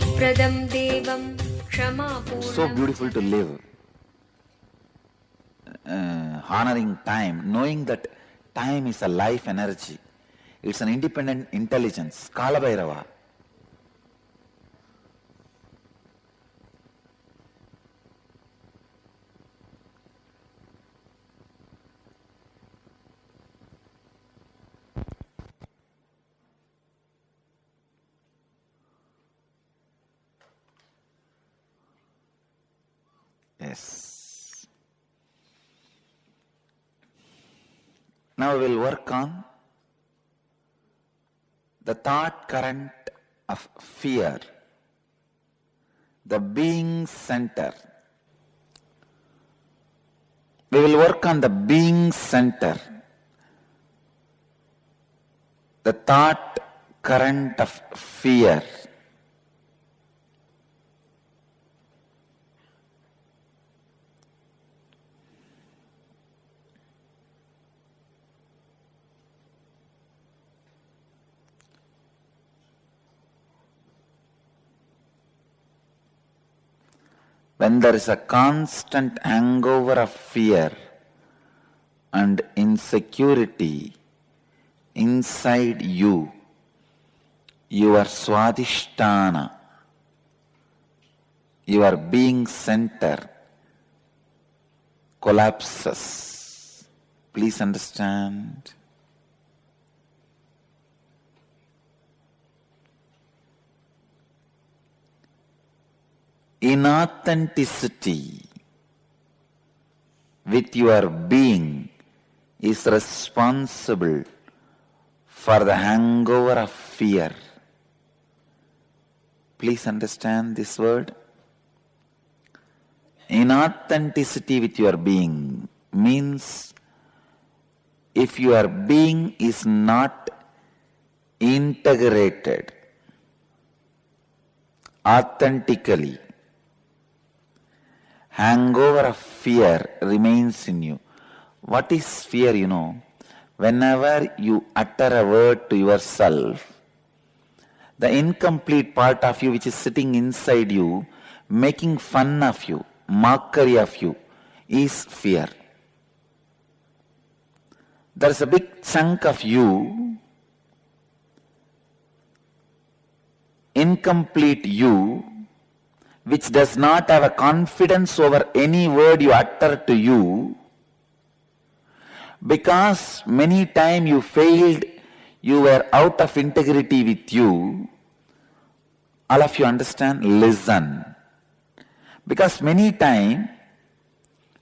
मुक्तिप्रदं देवं क्षमापूर्णं. So beautiful to live, honoring time, knowing that time is a life energy. It's an independent intelligence. Kala Bhairava. Yes. Now we will work on the thought current of fear, the being center. We will work on the being center, the thought current of fear. When there is a constant hangover of fear and insecurity inside you, your swadhisthana, your being center collapses. Please understand. Inauthenticity with your being is responsible for the hangover of fear. Please understand this word. Inauthenticity with your being means if your being is not integrated authentically, hangover of fear remains in you. What is fear, you know? Whenever you utter a word to yourself, the incomplete part of you which is sitting inside you, making fun of you, mockery of you, is fear. There is a big chunk of you, incomplete you, which does not have a confidence over any word you utter to you, because many times you failed, you were out of integrity with you. All of you understand? Listen. Because many times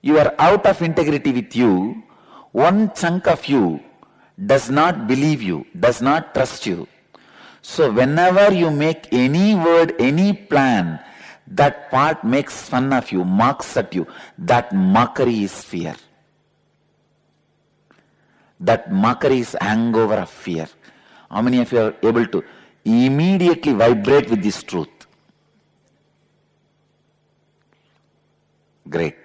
you are out of integrity with you, one chunk of you does not believe you, does not trust you. So whenever you make any word, any plan, that part makes fun of you, mocks at you. That mockery is fear. That mockery is hangover of fear. How many of you are able to immediately vibrate with this truth? Great.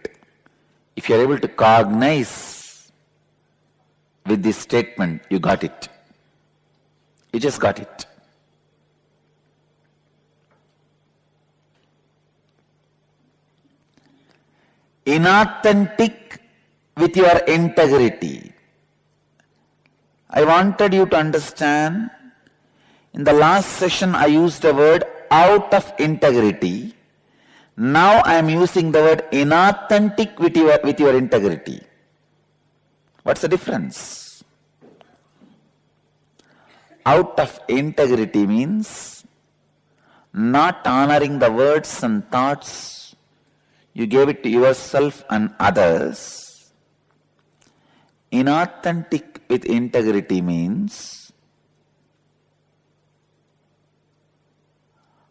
If you are able to cognize with this statement, you got it. You just got it. Inauthentic with your integrity. I wanted you to understand, in the last session I used the word out of integrity. Now I am using the word inauthentic with your integrity. What's the difference? Out of integrity means not honoring the words and thoughts you gave it to yourself and others. Inauthentic with integrity means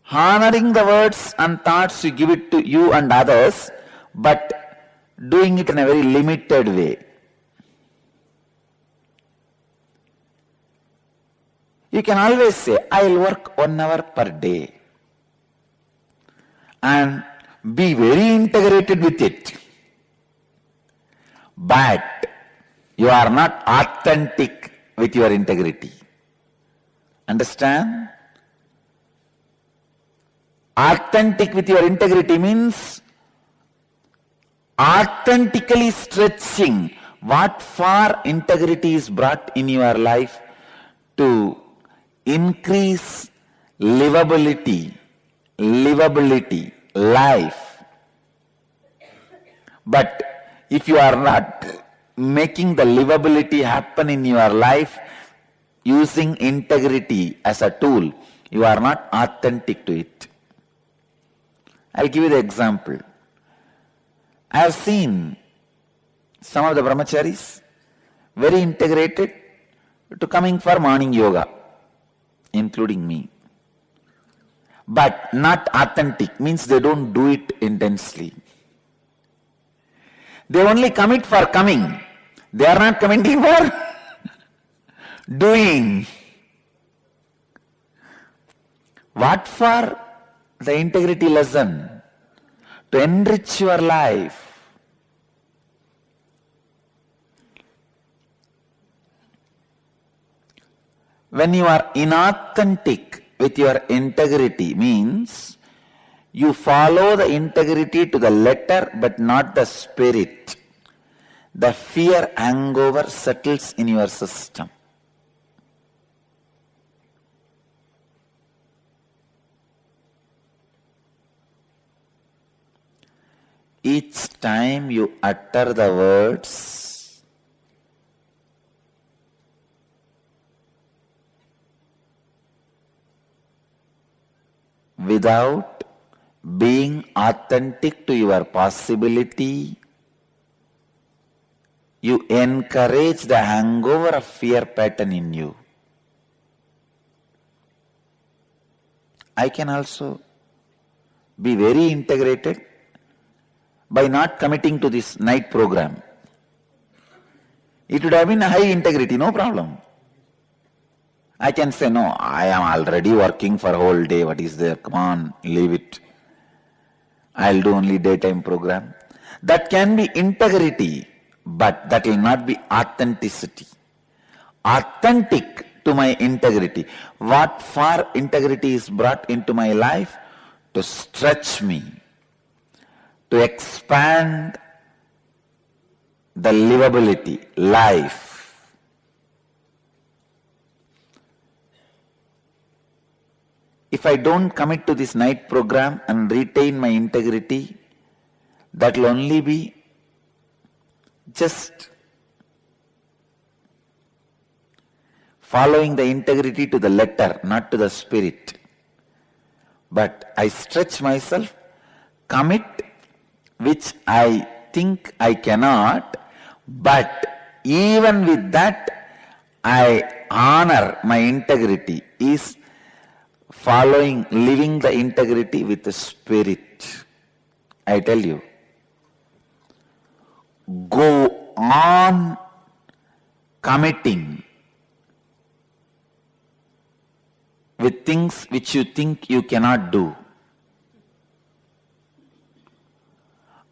honoring the words and thoughts you give it to you and others, but doing it in a very limited way. You can always say, I will work 1 hour per day and be very integrated with it. But you are not authentic with your integrity. Understand? Authentic with your integrity means authentically stretching what far integrity is brought in your life to increase livability, life. But if you are not making the livability happen in your life using integrity as a tool, you are not authentic to it. I'll give you the example. I have seen some of the brahmacharis very integrated to coming for morning yoga, including me. But not authentic means they don't do it intensely. They only commit for coming. They are not committing for doing. What for? The integrity lesson. To enrich your life. When you are inauthentic with your integrity means you follow the integrity to the letter but not the spirit. The fear hangover settles in your system. Each time you utter the words, without being authentic to your possibility, you encourage the hangover of fear pattern in you. I can also be very integrated by not committing to this night program. It would have been high integrity, no problem. I can say, no, I am already working for a whole day. What is there? Come on, leave it. I'll do only daytime program. That can be integrity, but that will not be authenticity. Authentic to my integrity. What far integrity is brought into my life? To stretch me, to expand the livability, life. If I don't commit to this night program and retain my integrity, that will only be just following the integrity to the letter, not to the spirit. But I stretch myself, commit, which I think I cannot, but even with that, I honor my integrity, is following, living the integrity with the spirit. I tell you, go on committing with things which you think you cannot do.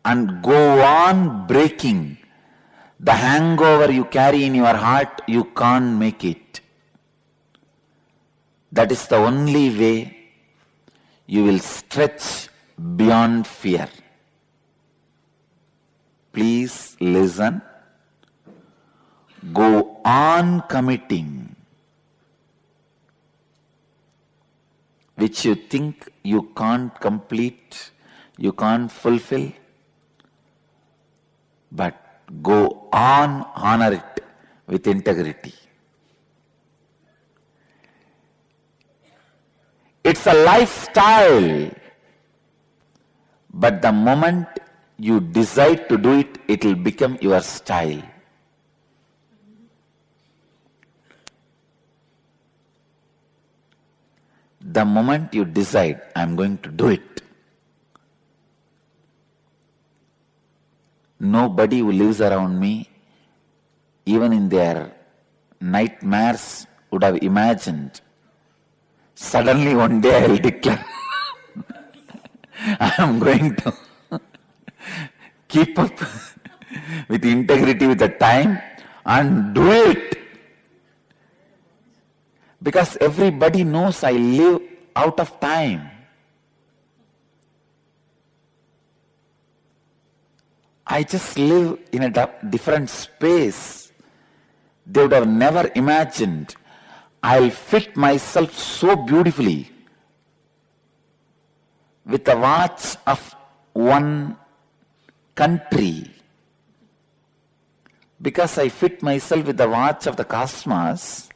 And go on breaking the hangover you carry in your heart, you can't make it. That is the only way you will stretch beyond fear. Please listen. Go on committing which you think you can't complete, you can't fulfill. But go on, honor it with integrity. It's a lifestyle, but the moment you decide to do it, it will become your style. The moment you decide, I'm going to do it, nobody who lives around me, even in their nightmares, would have imagined. Suddenly one day I will declare, I am going to keep up with integrity with the time and do it. Because everybody knows I live out of time. I just live in a different space. They would have never imagined I'll fit myself so beautifully with the watch of one country. Because I fit myself with the watch of the cosmos,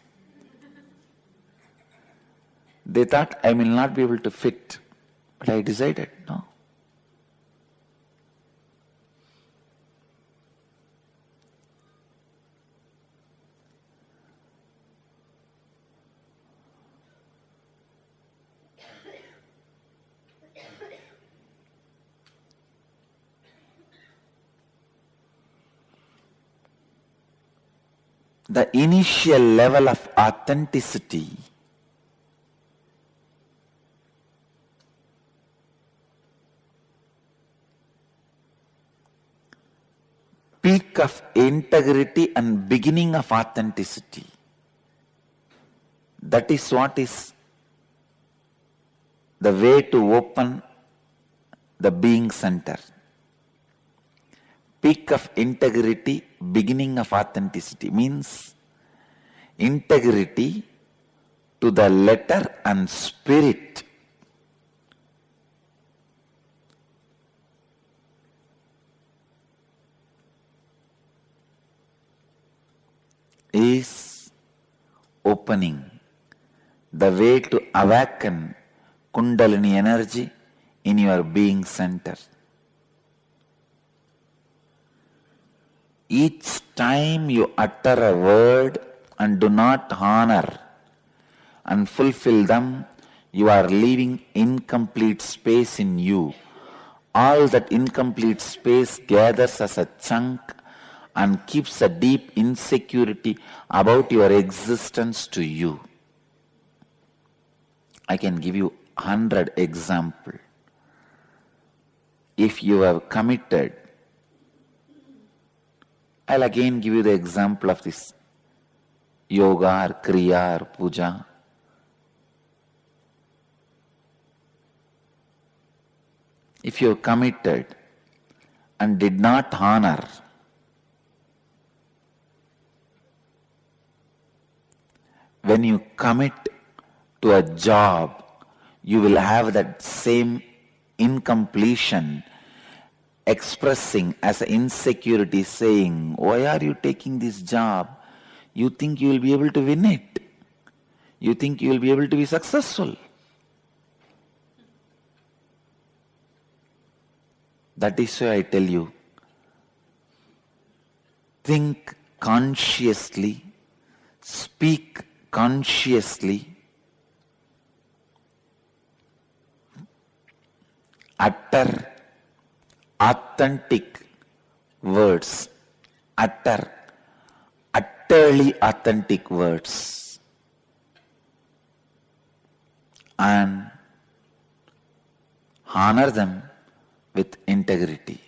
they thought I will not be able to fit. But I decided, no. The initial level of authenticity peak of integrity and beginning of authenticity. That is what is the way to open the being center. Peak of integrity, beginning of authenticity means integrity to the letter and spirit. Is opening the way to awaken Kundalini energy in your being center. Each time you utter a word and do not honor and fulfill them, you are leaving incomplete space in you. All that incomplete space gathers as a chunk and keeps a deep insecurity about your existence to you. I can give you 100 examples. If you have committed, I'll again give you the example of this yoga or kriya or puja. If you committed and did not honor, when you commit to a job, you will have that same incompletion expressing as an insecurity saying, why are you taking this job? You think you will be able to win it. You think you will be able to be successful. That is why I tell you, think consciously, speak consciously, utter authentic words, utterly authentic words, and honor them with integrity.